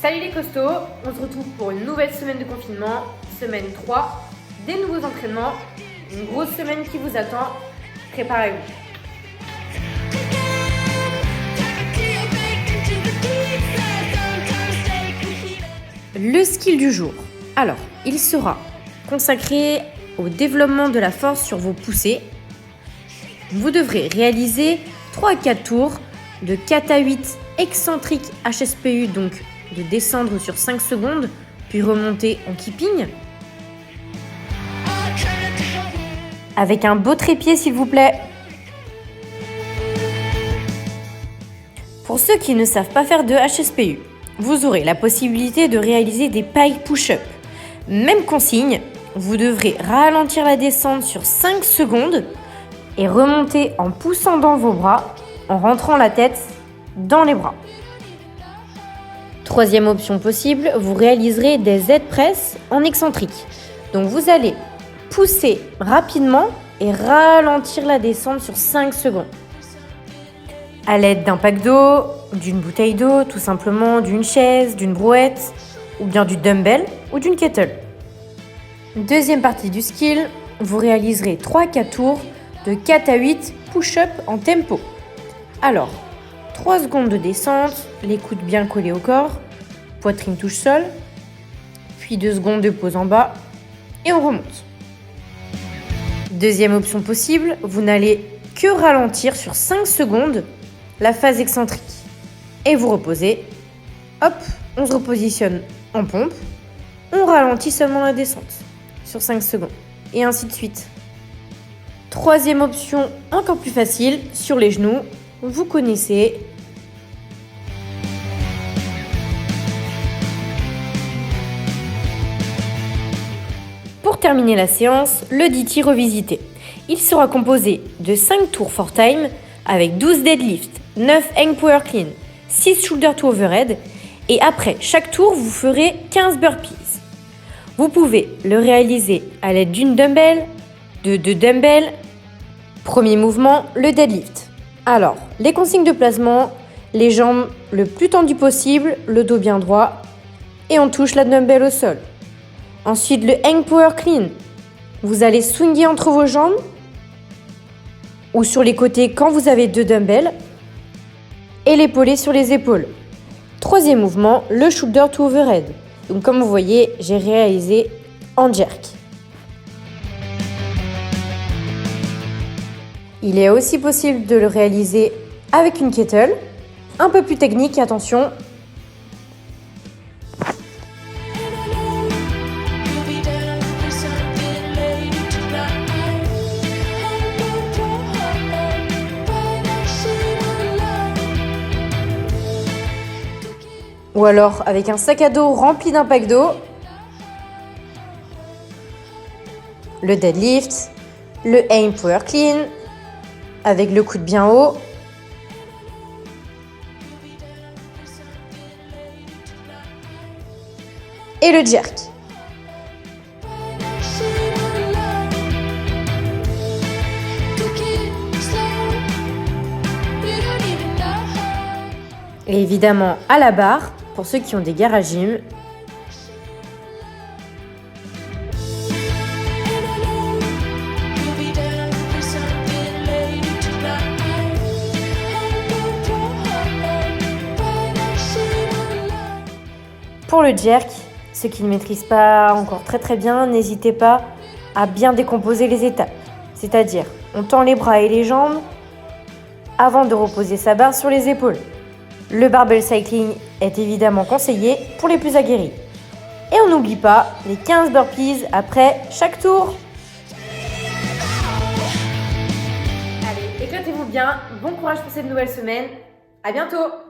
Salut les costauds, on se retrouve pour une nouvelle semaine de confinement, semaine 3, des nouveaux entraînements, une grosse semaine qui vous attend, préparez-vous. Le skill du jour. Alors, il sera consacré au développement de la force sur vos poussées. Vous devrez réaliser 3 à 4 tours de 4 à 8 excentriques HSPU, donc de descendre sur 5 secondes, puis remonter en keeping. Avec un beau trépied s'il vous plaît. Pour ceux qui ne savent pas faire de HSPU, vous aurez la possibilité de réaliser des pike push-up. Même consigne, vous devrez ralentir la descente sur 5 secondes et remonter en poussant dans vos bras, en rentrant la tête dans les bras. Troisième option possible, vous réaliserez des Z-press en excentrique. Donc vous allez pousser rapidement et ralentir la descente sur 5 secondes. À l'aide d'un pack d'eau, d'une bouteille d'eau, tout simplement, d'une chaise, d'une brouette, ou bien du dumbbell ou d'une kettle. Deuxième partie du skill, vous réaliserez 3 à 4 tours de 4 à 8 push-up en tempo. Alors, 3 secondes de descente, les coudes bien collés au corps, poitrine touche sol, puis 2 secondes de pause en bas et on remonte. Deuxième option possible, vous n'allez que ralentir sur 5 secondes la phase excentrique et vous reposez. Hop, on se repositionne en pompe, on ralentit seulement la descente sur 5 secondes et ainsi de suite. Troisième option encore plus facile, sur les genoux, vous connaissez. Pour terminer la séance, le DT revisité. Il sera composé de 5 tours for time avec 12 deadlifts, 9 hang power clean, 6 shoulder to overhead et après chaque tour, vous ferez 15 burpees. Vous pouvez le réaliser à l'aide d'une dumbbell, de 2 dumbbells. Premier mouvement, le deadlift. Alors, les consignes de placement, les jambes le plus tendues possible, le dos bien droit et on touche la dumbbell au sol. Ensuite, le hang power clean. Vous allez swinger entre vos jambes ou sur les côtés quand vous avez 2 dumbbells et l'épaulé sur les épaules. Troisième mouvement, le shoulder to overhead. Donc comme vous voyez, j'ai réalisé en jerk. Il est aussi possible de le réaliser avec une kettle, un peu plus technique, attention. Ou alors avec un sac à dos rempli d'un pack d'eau, le deadlift, le hang power clean, avec le coude bien haut, et le jerk. Et évidemment à la barre, pour ceux qui ont des garage gym. Pour le jerk, ceux qui ne maîtrisent pas encore très bien, n'hésitez pas à bien décomposer les étapes. C'est-à-dire, on tend les bras et les jambes avant de reposer sa barre sur les épaules. Le barbell cycling est évidemment conseillé pour les plus aguerris. Et on n'oublie pas les 15 burpees après chaque tour. Allez, éclatez-vous bien, bon courage pour cette nouvelle semaine. À bientôt!